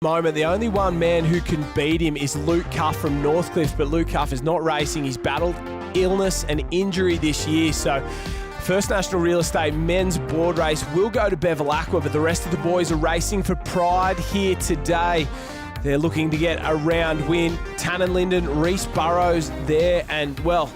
Moment. The only one man who can beat him is Luke Cuff from Northcliffe, but Luke Cuff is not racing. He's battled illness and injury this year, so First National Real Estate men's board race will go to Bevilacqua, but the rest of the boys are racing for pride here today. They're looking to get a round win. Tannen Linden, Reese Burrows there, and well,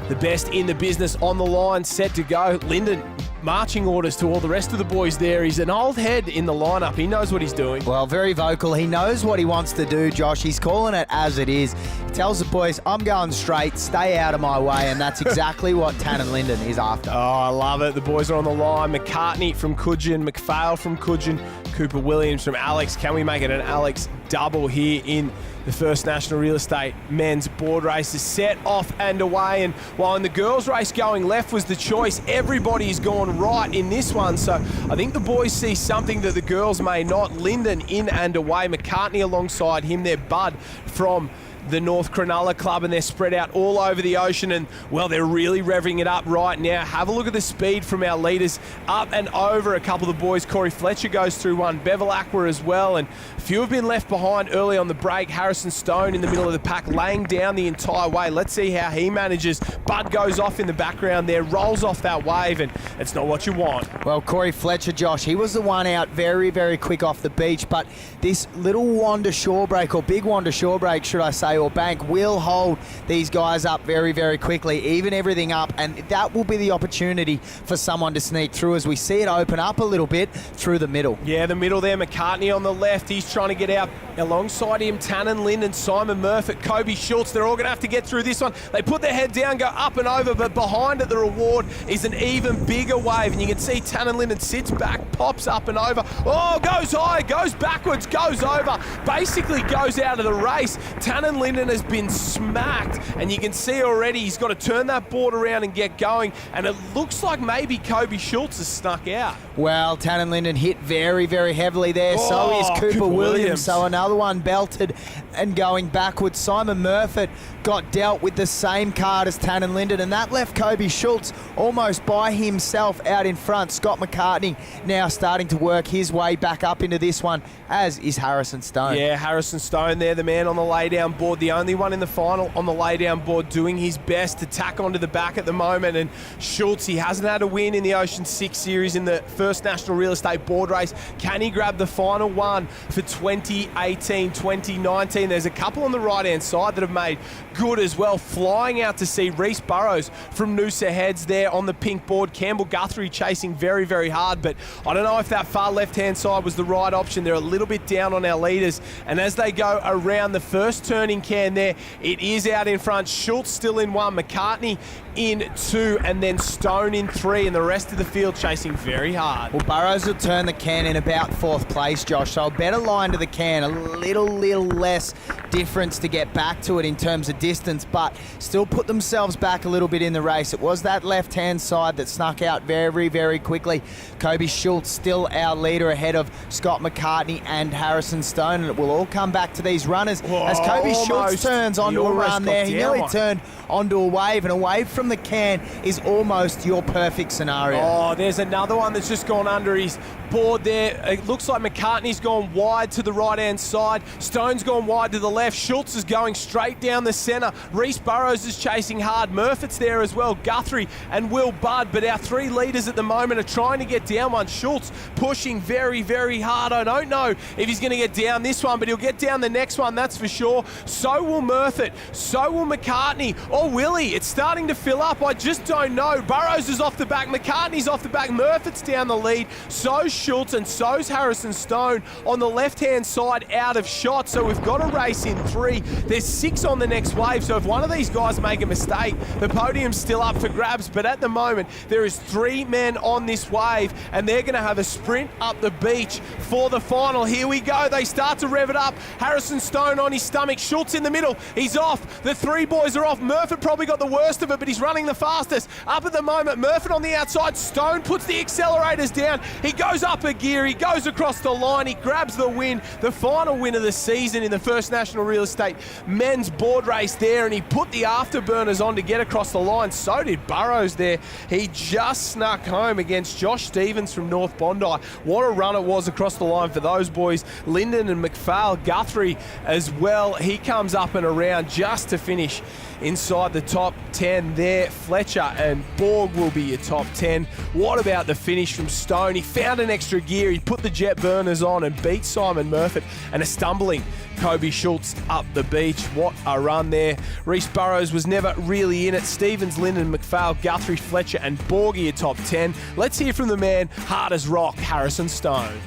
the best in the business on the line, set to go. Linden, marching orders to all the rest of the boys there. He's an old head in the lineup. He knows what he's doing. Well, very vocal. He knows what he wants to do, Josh. He's calling it as it is. He tells the boys, I'm going straight, stay out of my way, and that's exactly what Tannen Linden is after. Oh, I love it. The boys are on the line. McCartney from Coogin, McPhail from Coogin, Cooper Williams from Alex. Can we make it an Alex double here in the First National Real Estate men's board race? Is set off and away, and while in the girls race going left was the choice, everybody's gone right in this one, so I think the boys see something that the girls may not. Linden in and away, McCartney alongside him there, Bud from the North Cronulla Club, and they're spread out all over the ocean, and well, they're really revving it up right now. Have a look at the speed from our leaders up and over. A couple of the boys, Corey Fletcher goes through one, Bevilacqua as well, and a few have been left behind early on the break. Harrison Stone in the middle of the pack, laying down the entire way. Let's see how he manages. Bud goes off in the background there, rolls off that wave, and it's not what you want. Well, Corey Fletcher, Josh, he was the one out very, very quick off the beach, but this little Wanda shore break, or big Wanda shore break, should I say, or bank, will hold these guys up very, very quickly, even everything up, and that will be the opportunity for someone to sneak through as we see it open up a little bit through the middle. Yeah, the middle there, McCartney on the left, he's trying to get out. Alongside him, Tannen Linden, Simon Murphy, Kobe Schultz, they're all going to have to get through this one. They put their head down, go up and over, but behind it, the reward is an even bigger wave, and you can see Tannen Linden sits back, pops up and over, oh, goes high, goes backwards, goes over, basically goes out of the race. Tannen Linden has been smacked, and you can see already he's got to turn that board around and get going, and it looks like maybe Kobe Schultz has snuck out. Well, Tannen Linden hit very, very heavily there. Oh, so is Cooper Williams. So another one belted and going backwards. Simon Murphy got dealt with the same card as Tannen Linden, and that left Kobe Schultz almost by himself out in front. Scott McCartney now starting to work his way back up into this one, as is Harrison Stone. Yeah, Harrison Stone there, the man on the laydown board, the only one in the final on the laydown board, doing his best to tack onto the back at the moment. And Schultz, he hasn't had a win in the Ocean6 series in the First National Real Estate board race. Can he grab the final one for 2018, 2019? There's a couple on the right-hand side that have made good as well. Flying out to see Reese Burrows from Noosa Heads there on the pink board. Campbell Guthrie chasing very, very hard, but I don't know if that far left-hand side was the right option. They're a little bit down on our leaders, and as they go around the first turning can there, it is out in front. Schultz still in one, McCartney in two, and then Stone in three, and the rest of the field chasing very hard. Well, Burrows will turn the can in about fourth place, Josh, so a better line to the can, a little less difference to get back to it in terms of distance, but still put themselves back a little bit in the race. It was that left-hand side that snuck out very, very quickly. Kobe Schultz still our leader ahead of Scott McCartney and Harrison Stone, and it will all come back to these runners. Whoa, as Kobe Schultz turns onto a run there. He nearly turned onto a wave, and a wave from the can is almost your perfect scenario. Oh, there's another one that's just gone under his board there. It looks like McCartney's gone wide to the right-hand side. Stone's gone wide to the left. Schultz is going straight down the centre. Reese Burrows is chasing hard. Murphy's there as well. Guthrie and Will Budd. But our three leaders at the moment are trying to get down one. Schultz pushing very, very hard. I don't know if he's going to get down this one, but he'll get down the next one, that's for sure. So will Murphy. So will McCartney. Or will he? It's starting to fill up. I just don't know. Burrows is off the back. McCartney's off the back. Murphy's down the lead. So's Schultz, and so's Harrison Stone on the left-hand side out of shot. So we've got a race in three. There's six on the next wave. So if one of these guys make a mistake, the podium's still up for grabs. But at the moment, there is three men on this wave, and they're going to have a sprint up the beach for the final. Here we go. They start to rev it up. Harrison Stone on his stomach. Schultz in the middle. He's off. The three boys are off. Murphy probably got the worst of it, but he's running the fastest. Up at the moment, Murphy on the outside. Stone puts the accelerators down. He goes up upper gear, he goes across the line, he grabs the win, the final win of the season in the First National Real Estate men's board race there, and he put the afterburners on to get across the line. So did Burrows there. He just snuck home against Josh Stevens from North Bondi. What a run it was across the line for those boys. Lyndon and McPhail, Guthrie as well. He comes up and around just to finish inside the top 10 there. Fletcher and Borg will be your top 10. What about the finish from Stone? He found an extra gear, he put the jet burners on and beat Simon Murphy, and a stumbling Kobe Schultz up the beach. What a run there. Reece Burrows was never really in it. Stevens, Lyndon, McPhail, Guthrie, Fletcher and Borg are your top 10. Let's hear from the man, hard as rock, Harrison Stone.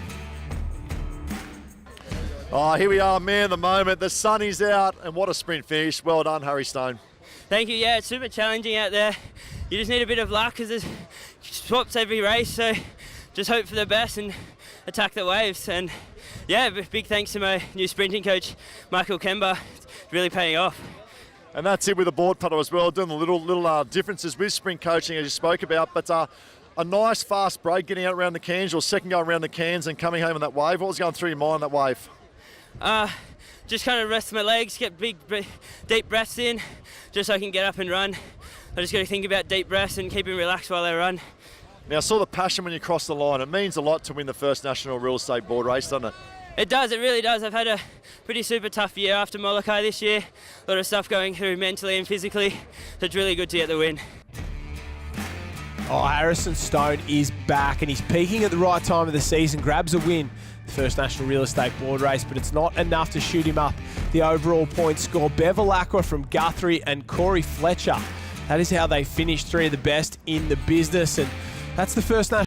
Oh, here we are, man, the moment. The sun is out, and what a sprint finish. Well done, Harry Stone. Thank you. Yeah, it's super challenging out there. You just need a bit of luck because there's swaps every race, so just hope for the best and attack the waves. And yeah, big thanks to my new sprinting coach, Michael Kemba. It's really paying off. And that's it with the board puddle as well, doing the little differences with sprint coaching as you spoke about. But a nice fast break, getting out around the cans, or second go around the cans and coming home on that wave. What was going through your mind on that wave? Just kind of rest my legs, get big, deep breaths in, just so I can get up and run. I just got to think about deep breaths and keeping relaxed while I run. Now, I saw the passion when you crossed the line. It means a lot to win the First National Real Estate Board race, doesn't it? It does, it really does. I've had a pretty super tough year after Molokai this year. A lot of stuff going through mentally and physically, so it's really good to get the win. Oh, Harrison Stone is back, and he's peaking at the right time of the season, grabs a win. First National Real Estate Board race, but it's not enough to shoot him up the overall point score. Bevilacqua from Guthrie and Corey Fletcher. That is how they finished, three of the best in the business, and that's the First National